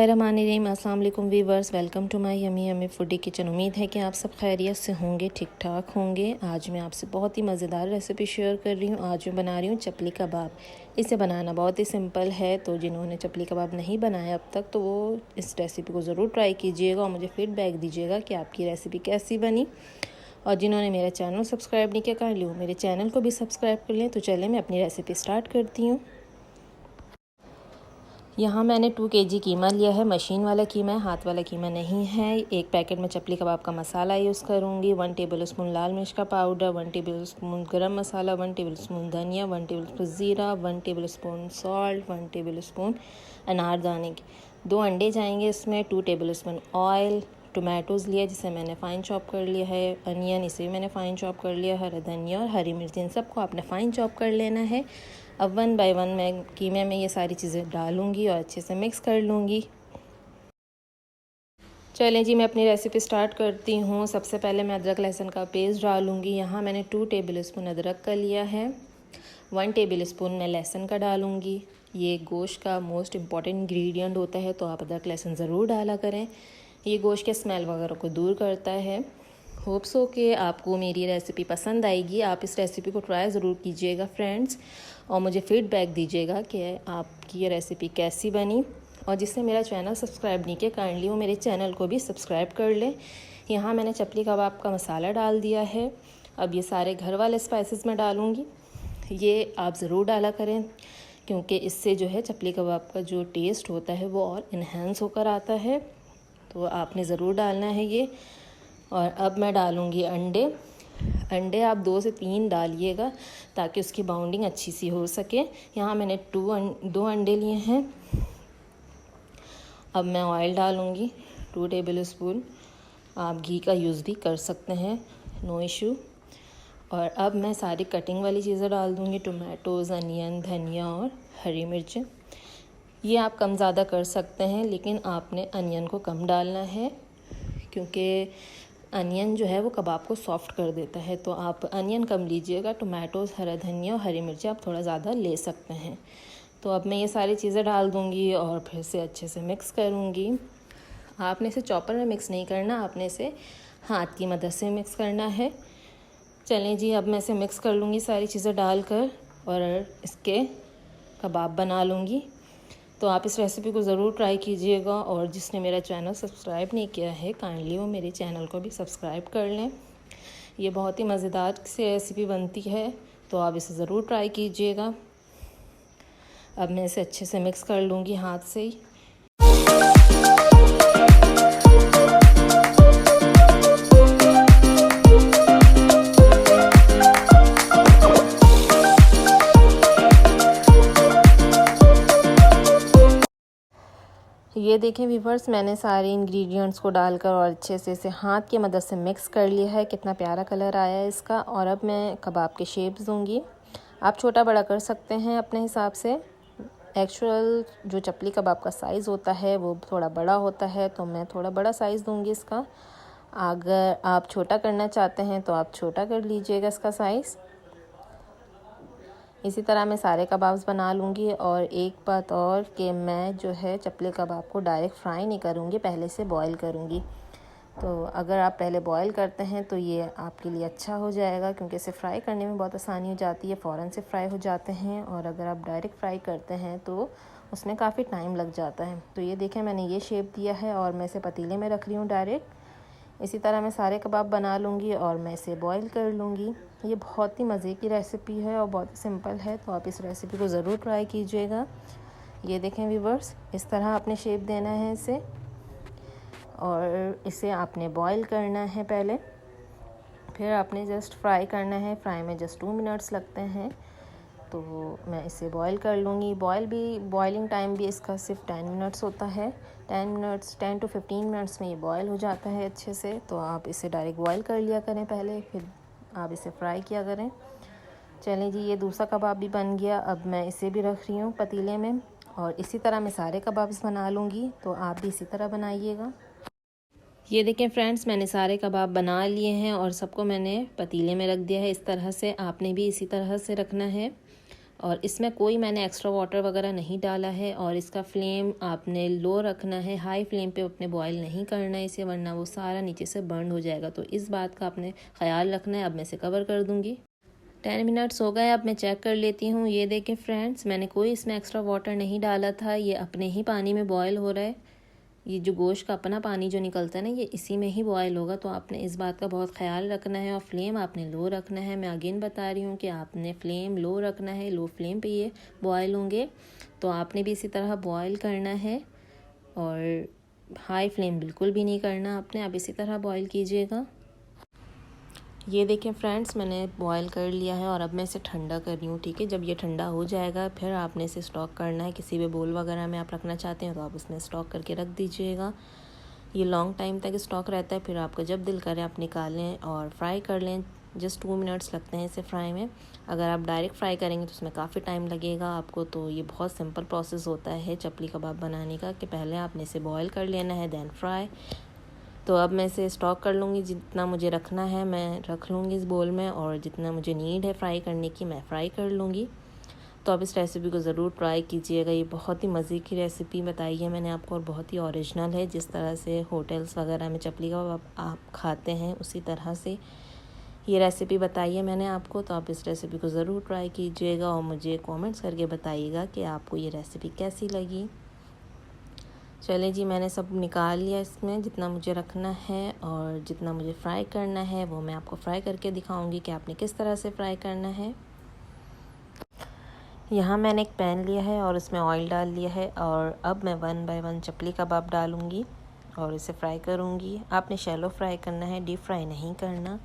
बिस्मिल्लाहिर्रहमानिर्रहीम। अस्सलाम वालेकुम viewers, welcome to my yummy yummy foodie kitchen. उम्मीद है कि आप सब खैरियत से होंगे, ठीक ठाक होंगे। आज मैं आपसे बहुत ही मज़ेदार रेसिपी शेयर कर रही हूँ। आज मैं बना रही हूँ चपली कबाब। इसे बनाना बहुत ही सिंपल है, तो जिन्होंने चपली कबाब नहीं बनाया अब तक तो वो इस रेसिपी को ज़रूर ट्राई कीजिएगा और मुझे फ़ीडबैक दीजिएगा कि आपकी रेसिपी कैसी बनी। और जिन्होंने मेरा चैनल सब्सक्राइब नहीं किया, कर लो मेरे चैनल को भी सब्सक्राइब कर लें। तो चलें मैं अपनी रेसिपी स्टार्ट करती हूँ। यहाँ मैंने 2 kg कीमा लिया है। मशीन वाला कीमा है, हाथ वाला कीमा नहीं है। एक पैकेट में चपली कबाब का मसाला यूज़ करूँगी। 1 टेबलस्पून लाल मिर्च का पाउडर, 1 टेबलस्पून गरम मसाला, 1 टेबलस्पून धनिया, 1 टेबलस्पून ज़ीरा, 1 टेबलस्पून सॉल्ट, 1 टेबलस्पून अनारदाने की। 2 अंडे जाएंगे इसमें, 2 टेबलस्पून ऑयल। टोमेटोज़ लिया जिसे मैंने फ़ाइन चॉप कर लिया है। अनियन इसे भी मैंने फ़ाइन चॉप कर लिया। हरा धनिया और हरी मिर्च, इन सबको आपने फ़ाइन चॉप कर लेना है। अब 1 बाय 1 मैं कीमे में ये सारी चीज़ें डालूँगी और अच्छे से मिक्स कर लूँगी। चलें जी, मैं अपनी रेसिपी स्टार्ट करती हूँ। सबसे पहले मैं अदरक लहसुन का पेस्ट डालूँगी। यहाँ मैंने 2 टेबलस्पून अदरक का लिया है। 1 टेबलस्पून मैं लहसुन का डालूँगी। ये गोश्त का मोस्ट इम्पॉर्टेंट इंग्रेडिएंट होता है, तो आप अदरक लहसुन ज़रूर डाला करें। ये गोश्त के स्मेल वगैरह को दूर करता है। होप्स हो कि आपको मेरी रेसिपी पसंद आएगी। आप इस रेसिपी को ट्राई ज़रूर कीजिएगा फ्रेंड्स, और मुझे फ़ीडबैक दीजिएगा कि आपकी ये रेसिपी कैसी बनी। और जिसने मेरा चैनल सब्सक्राइब नहीं किया, काइंडली वो मेरे चैनल को भी सब्सक्राइब कर ले। यहाँ मैंने चपली कबाब का मसाला डाल दिया है। अब ये सारे घर वाले स्पाइसेस मैं डालूँगी। ये आप ज़रूर डाला करें, क्योंकि इससे जो है चपली कबाब का जो टेस्ट होता है वो और इन्हेंस होकर आता है, तो आपने ज़रूर डालना है ये। और अब मैं डालूँगी अंडे आप 2 से 3 डालिएगा ताकि उसकी बाउंडिंग अच्छी सी हो सके। यहाँ मैंने 2 अंडे लिए हैं। अब मैं ऑयल डालूँगी 2 टेबलस्पून। आप घी का यूज़ भी कर सकते हैं, नो इशू। और अब मैं सारी कटिंग वाली चीज़ें डाल दूँगी, टोमेटोज़, अनियन, धनिया और हरी मिर्च। ये आप कम ज़्यादा कर सकते हैं, लेकिन आपने अनियन को कम डालना है, क्योंकि अनियन जो है वो कबाब को सॉफ़्ट कर देता है। तो आप अनियन कम लीजिएगा। टोमेटोज़, हरा धनिया और हरी मिर्ची आप थोड़ा ज़्यादा ले सकते हैं। तो अब मैं ये सारी चीज़ें डाल दूँगी और फिर से अच्छे से मिक्स करूँगी। आपने इसे चॉपर में मिक्स नहीं करना, आपने इसे हाथ की मदद से मिक्स करना है। चलें जी, अब मैं इसे मिक्स कर लूँगी सारी चीज़ें डालकर और इसके कबाब बना लूँगी। तो आप इस रेसिपी को ज़रूर ट्राई कीजिएगा, और जिसने मेरा चैनल सब्सक्राइब नहीं किया है, काइंडली वो मेरे चैनल को भी सब्सक्राइब कर लें। ये बहुत ही मज़ेदार सी रेसिपी बनती है, तो आप इसे ज़रूर ट्राई कीजिएगा। अब मैं इसे अच्छे से मिक्स कर लूँगी हाथ से ही। ये देखें व्यूवर्स, मैंने सारे इंग्रेडिएंट्स को डालकर और अच्छे से इसे हाथ की मदद से मिक्स कर लिया है। कितना प्यारा कलर आया है इसका। और अब मैं कबाब के शेप्स दूंगी। आप छोटा बड़ा कर सकते हैं अपने हिसाब से। एक्चुअल जो चपली कबाब का साइज़ होता है वो थोड़ा बड़ा होता है, तो मैं थोड़ा बड़ा साइज़ दूंगी इसका। अगर आप छोटा करना चाहते हैं तो आप छोटा कर लीजिएगा इसका साइज़। इसी तरह मैं सारे कबाब्स बना लूँगी। और एक बात और कि मैं जो है चपले कबाब को डायरेक्ट फ्राई नहीं करूँगी, पहले से बॉईल करूँगी। तो अगर आप पहले बॉईल करते हैं तो ये आपके लिए अच्छा हो जाएगा, क्योंकि इसे फ्राई करने में बहुत आसानी हो जाती है, फ़ौरन से फ्राई हो जाते हैं। और अगर आप डायरेक्ट फ्राई करते हैं तो उसमें काफ़ी टाइम लग जाता है। तो ये देखें, मैंने ये शेप दिया है और मैं इसे पतीले में रख रही हूँ डायरेक्ट। इसी तरह मैं सारे कबाब बना लूँगी और मैं इसे बॉईल कर लूँगी। ये बहुत ही मज़े की रेसिपी है और बहुत ही सिंपल है, तो आप इस रेसिपी को ज़रूर ट्राई कीजिएगा। ये देखें व्यूवर्स, इस तरह आपने शेप देना है इसे, और इसे आपने बॉईल करना है पहले, फिर आपने जस्ट फ्राई करना है। फ्राई में जस्ट 2 मिनट्स लगते हैं। तो मैं इसे बॉईल कर लूँगी। बॉइलिंग टाइम भी इसका सिर्फ 10 मिनट्स होता है। 10 to 15 मिनट्स में ये बॉईल हो जाता है अच्छे से। तो आप इसे डायरेक्ट बॉईल कर लिया करें पहले, फिर आप इसे फ्राई किया करें। चलें जी, ये दूसरा कबाब भी बन गया। अब मैं इसे भी रख रही हूँ पतीले में, और इसी तरह मैं सारे कबाब्स बना लूँगी। तो आप भी इसी तरह बनाइएगा। ये देखें फ्रेंड्स, मैंने सारे कबाब बना लिए हैं और सबको मैंने पतीले में रख दिया है। इस तरह से आपने भी इसी तरह से रखना है। और इसमें कोई मैंने एक्स्ट्रा वाटर वगैरह नहीं डाला है। और इसका फ्लेम आपने लो रखना है, हाई फ्लेम पे अपने बॉईल नहीं करना है इसे, वरना वो सारा नीचे से बर्न हो जाएगा। तो इस बात का आपने ख्याल रखना है। अब मैं इसे कवर कर दूँगी। 10 मिनट्स हो गए, अब मैं चेक कर लेती हूँ। ये देखें फ्रेंड्स, मैंने कोई इसमें एक्स्ट्रा वाटर नहीं डाला था, ये अपने ही पानी में बॉयल हो रहा है। ये जो गोश्त का अपना पानी जो निकलता है ना, ये इसी में ही बॉयल होगा। तो आपने इस बात का बहुत ख्याल रखना है और फ्लेम आपने लो रखना है। मैं अगेन बता रही हूँ कि आपने फ्लेम लो रखना है, लो फ्लेम पे ये बॉयल होंगे। तो आपने भी इसी तरह बॉयल करना है और हाई फ्लेम बिल्कुल भी नहीं करना आपने। आप इसी तरह बॉयल कीजिएगा। ये देखें फ्रेंड्स, मैंने बॉयल कर लिया है और अब मैं इसे ठंडा कर रही हूँ। ठीक है, जब ये ठंडा हो जाएगा फिर आपने इसे स्टॉक करना है। किसी भी बोल वगैरह में आप रखना चाहते हैं तो आप उसमें स्टॉक करके रख दीजिएगा। ये लॉन्ग टाइम तक स्टॉक रहता है। फिर आपको जब दिल करे आप निकालें और फ्राई कर लें। जस्ट 2 मिनट्स लगते हैं इसे फ्राई में। अगर आप डायरेक्ट फ्राई करेंगे तो उसमें काफ़ी टाइम लगेगा आपको। तो ये बहुत सिंपल प्रोसेस होता है चपली कबाब बनाने का, कि पहले आपने इसे बॉयल कर लेना है, देन फ्राई। तो अब मैं इसे स्टॉक कर लूँगी। जितना मुझे रखना है मैं रख लूँगी इस बोल में, और जितना मुझे नीड है फ्राई करने की मैं फ्राई कर लूँगी। तो आप इस रेसिपी को ज़रूर ट्राई कीजिएगा। ये बहुत ही मज़े की रेसिपी बताई है मैंने आपको और बहुत ही ओरिजिनल है। जिस तरह से होटल्स वगैरह में चपली कबाब आप खाते हैं उसी तरह से ये रेसिपी बताई है मैंने आपको। तो आप इस रेसिपी को ज़रूर ट्राई कीजिएगा और मुझे कमेंट्स करके बताइएगा कि आपको ये रेसिपी कैसी लगी। चले जी, मैंने सब निकाल लिया इसमें जितना मुझे रखना है, और जितना मुझे फ्राई करना है वो मैं आपको फ्राई करके दिखाऊंगी कि आपने किस तरह से फ्राई करना है। यहाँ मैंने एक पैन लिया है और इसमें ऑयल डाल लिया है, और अब मैं 1 बाय 1 चपली कबाब डालूँगी और इसे फ्राई करूँगी। आपने शैलो फ्राई करना है, डीप फ्राई नहीं करना।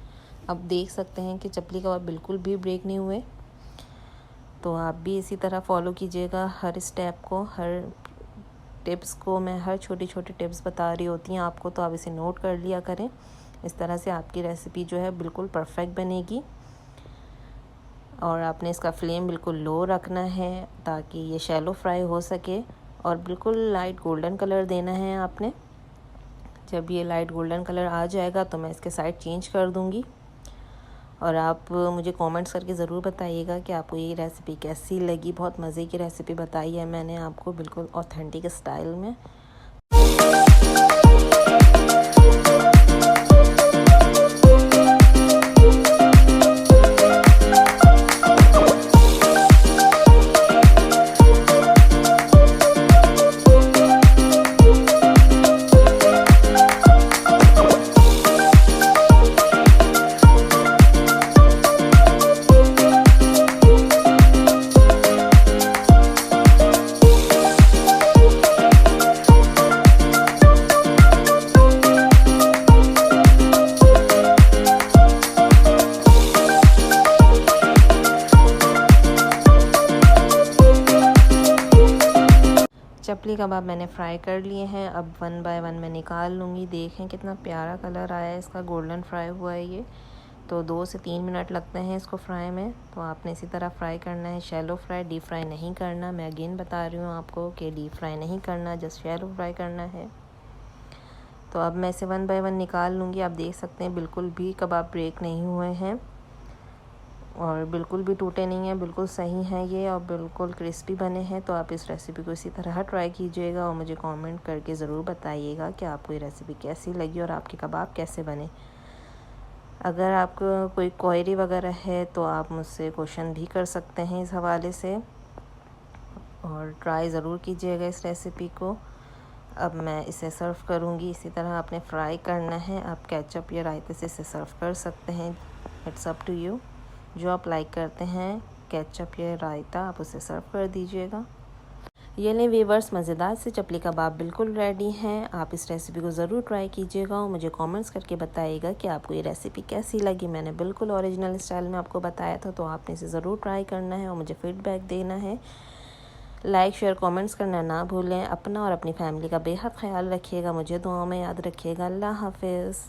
अब देख सकते हैं कि चपली कबाब बिल्कुल भी ब्रेक नहीं हुए। तो आप भी इसी तरह फॉलो कीजिएगा हर स्टेप को, हर टिप्स को। मैं हर छोटी छोटी टिप्स बता रही होती हैं आपको, तो आप इसे नोट कर लिया करें। इस तरह से आपकी रेसिपी जो है बिल्कुल परफेक्ट बनेगी। और आपने इसका फ्लेम बिल्कुल लो रखना है ताकि ये शैलो फ्राई हो सके, और बिल्कुल लाइट गोल्डन कलर देना है आपने। जब ये लाइट गोल्डन कलर आ जाएगा तो मैं इसके साइड चेंज कर दूँगी। और आप मुझे कमेंट्स करके ज़रूर बताइएगा कि आपको ये रेसिपी कैसी लगी। बहुत मज़े की रेसिपी बताई है मैंने आपको, बिल्कुल ऑथेंटिक स्टाइल में। चपली कबाब मैंने फ्राई कर लिए हैं। अब 1 बाय 1 मैं निकाल लूँगी। देखें कितना प्यारा कलर आया है इसका, गोल्डन फ्राई हुआ है ये। तो 2 से 3 मिनट लगते हैं इसको फ्राई में। तो आपने इसी तरह फ्राई करना है, शैलो फ्राई, डीप फ्राई नहीं करना। मैं अगेन बता रही हूँ आपको कि डीप फ्राई नहीं करना, जस्ट शैलो फ्राई करना है। तो अब मैं इसे 1 बाय 1 निकाल लूँगी। आप देख सकते हैं बिल्कुल भी कबाब ब्रेक नहीं हुए हैं और बिल्कुल भी टूटे नहीं हैं, बिल्कुल सही हैं ये और बिल्कुल क्रिस्पी बने हैं। तो आप इस रेसिपी को इसी तरह ट्राई कीजिएगा और मुझे कमेंट करके ज़रूर बताइएगा कि आपको ये रेसिपी कैसी लगी और आपके कबाब कैसे बने। अगर आपको कोई क्वेरी वगैरह है तो आप मुझसे क्वेश्चन भी कर सकते हैं इस हवाले से, और ट्राई ज़रूर कीजिएगा इस रेसिपी को। अब मैं इसे सर्व करूँगी। इसी तरह आपने फ्राई करना है। आप केचप या रायते से इसे सर्व कर सकते हैं, इट्स अप टू यू। जो आप लाइक करते हैं केचप या रायता, आप उसे सर्व कर दीजिएगा। ये लें व्यूअर्स, मज़ेदार से चपली कबाब बिल्कुल रेडी हैं। आप इस रेसिपी को ज़रूर ट्राई कीजिएगा और मुझे कमेंट्स करके बताइएगा कि आपको ये रेसिपी कैसी लगी। मैंने बिल्कुल ओरिजिनल स्टाइल में आपको बताया था, तो आपने इसे ज़रूर ट्राई करना है और मुझे फ़ीडबैक देना है। लाइक शेयर कमेंट्स करना ना भूलें। अपना और अपनी फैमिली का बेहद ख्याल रखिएगा। मुझे दुआओं में याद रखिएगा। अल्लाह हाफिज़।